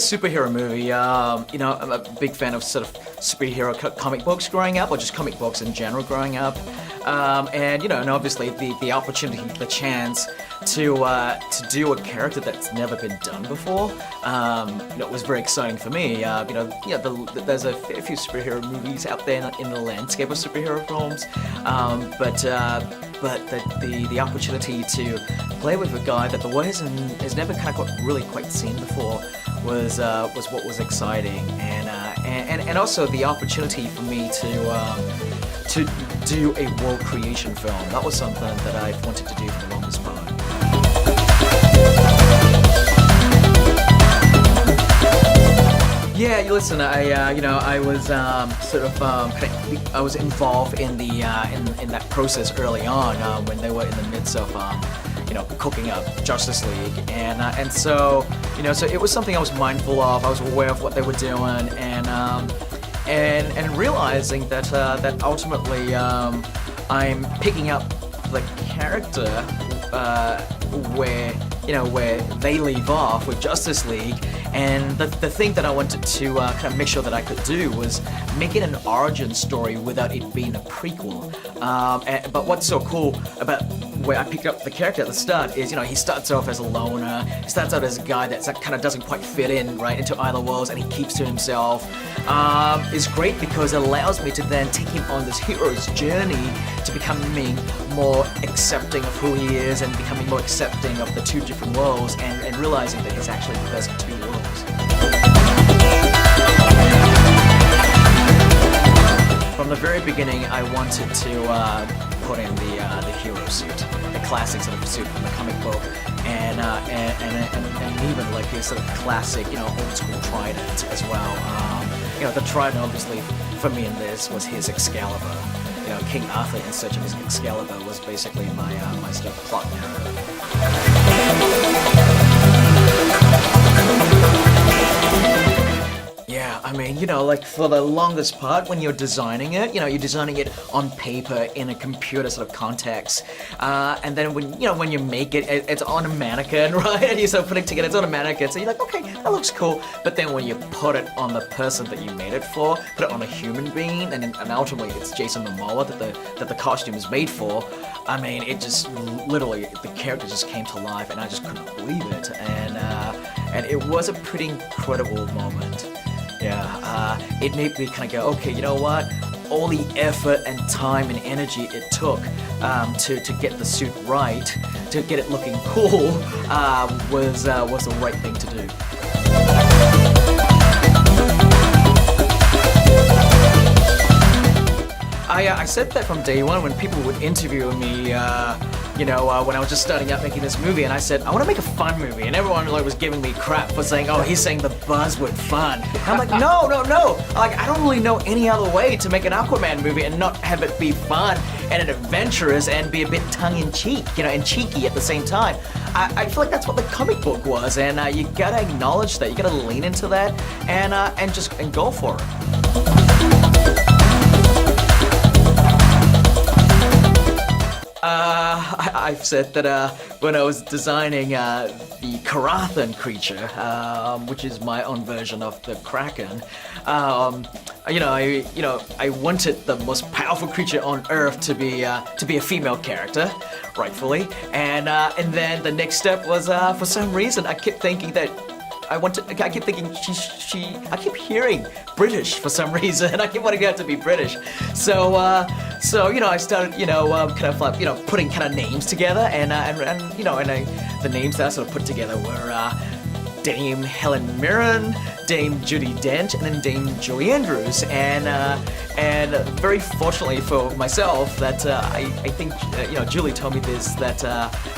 superhero movie, I'm a big fan of sort of superhero comic books growing up, or just comic books in general growing up. And obviously the opportunity, the chance to do a character that's never been done before, it was very exciting for me. There's a few superhero movies out there in the landscape of superhero films, but the opportunity to play with a guy that the world has never kind of really quite seen before was what was exciting, and also the opportunity for me to do a world creation film. That was something that I've wanted to do for the longest part. Yeah, you listen. I was I was involved in the in that process early on when they were in the midst of cooking up Justice League, and so so it was something I was mindful of. I was aware of what they were doing, and realizing that that ultimately I'm picking up the character where they leave off with Justice League. And the thing that I wanted to kind of make sure that I could do was make it an origin story without it being a prequel. But what's so cool about where I picked up the character at the start is, he starts off as a loner. He starts out as a guy that kind of doesn't quite fit in right into either worlds, and he keeps to himself. It's great because it allows me to then take him on this hero's journey to becoming more accepting of who he is and becoming more accepting of the two different worlds, and realizing that he's actually the best of two worlds. From the very beginning, I wanted to put in the hero suit, the classic sort of suit from the comic book, and even like his sort of classic, old school trident as well. The trident, obviously, for me in this was his Excalibur. King Arthur, in search of his Excalibur, was basically my sort of plot narrative. Yeah, I mean, like for the longest part, when you're designing it, you're designing it on paper in a computer sort of context, and then when you make it, it's on a mannequin, right? And you sort of put it together, it's on a mannequin, so you're like, okay, that looks cool. But then when you put it on the person that you made it for, put it on a human being, and ultimately it's Jason Momoa that the costume is made for. I mean, it just literally, the character just came to life, and I just couldn't believe it, and it was a pretty incredible moment. Yeah, it made me kind of go, okay, you know what? All the effort and time and energy it took to get the suit right, to get it looking cool, was the right thing to do. I said that from day one when people would interview me, when I was just starting out making this movie, and I said, I want to make a fun movie, and everyone was giving me crap for saying, oh, he's saying the buzzword fun. And I'm like, no. Like, I don't really know any other way to make an Aquaman movie and not have it be fun and adventurous and be a bit tongue-in-cheek, and cheeky at the same time. I feel like that's what the comic book was, and you gotta acknowledge that, you gotta lean into that, and go for it. I've said that when I was designing the Karathan creature, which is my own version of the Kraken, I wanted the most powerful creature on Earth to be a female character, rightfully, and then the next step was for some reason I kept thinking that. I keep thinking I keep hearing British for some reason. I keep wanting her to be British. So I started, kind of like, putting kind of names together, and the names that I sort of put together were Dame Helen Mirren, Dame Judi Dench, and then Dame Julie Andrews, and very fortunately for myself that I think Julie told me this, that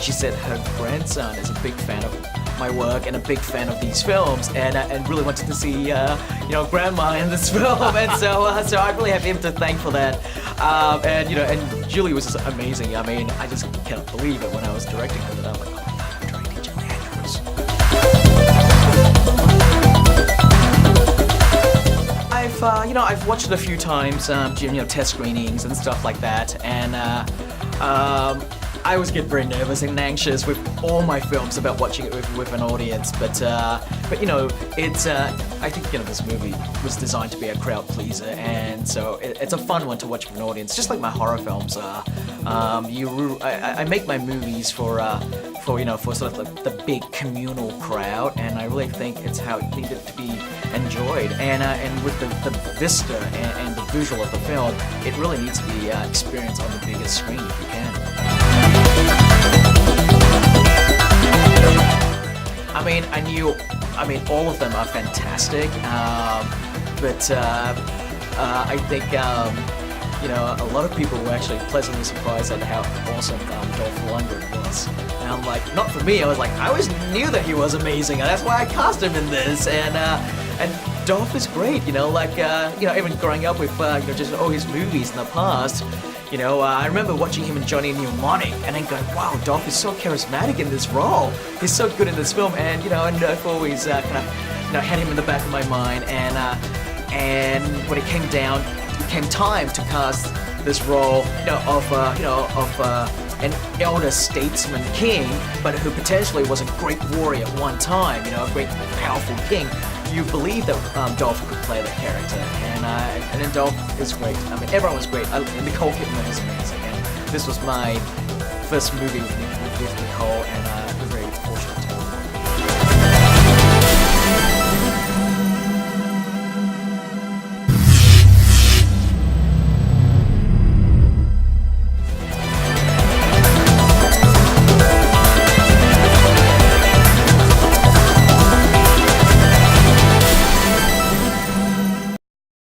she said her grandson is a big fan of my work and a big fan of these films, and really wanted to see grandma in this film, and so I really have him to thank for that, and Julie was just amazing. I mean, I just can't believe it when I was directing her that I'm like, oh my god, I'm directing Julie Andrews. I've watched it a few times, test screenings and stuff like that, and I always get very nervous and anxious with all my films about watching it with an audience, but you know, it's I think, you know, this movie was designed to be a crowd pleaser, and so it's a fun one to watch with an audience, just like my horror films are. I make my movies for you know, for sort of the big communal crowd, and I really think it's how it needed to be enjoyed, and with the vista and the visual of the film, it really needs to be experienced on the biggest screen if you can. I mean, all of them are fantastic, but I think, you know, a lot of people were actually pleasantly surprised at how awesome Dolph Lundgren was. And I'm like, not for me, I was like, I always knew that he was amazing, and that's why I cast him in this, and Dolph is great, you know, like, you know, even growing up with, you know, just all his movies in the past, you know, I remember watching him in Johnny Mnemonic and then going, wow, Dolph is so charismatic in this role. He's so good in this film, and, you know, and I've always kind of, you know, had him in the back of my mind, and when it came time to cast this role, you know, of an elder statesman king, but who potentially was a great warrior at one time, you know, a great powerful king, you believe that Dolph could play the character, and then Dolph is great. I mean, everyone was great. Nicole Kidman is amazing, and this was my first movie with Nicole, and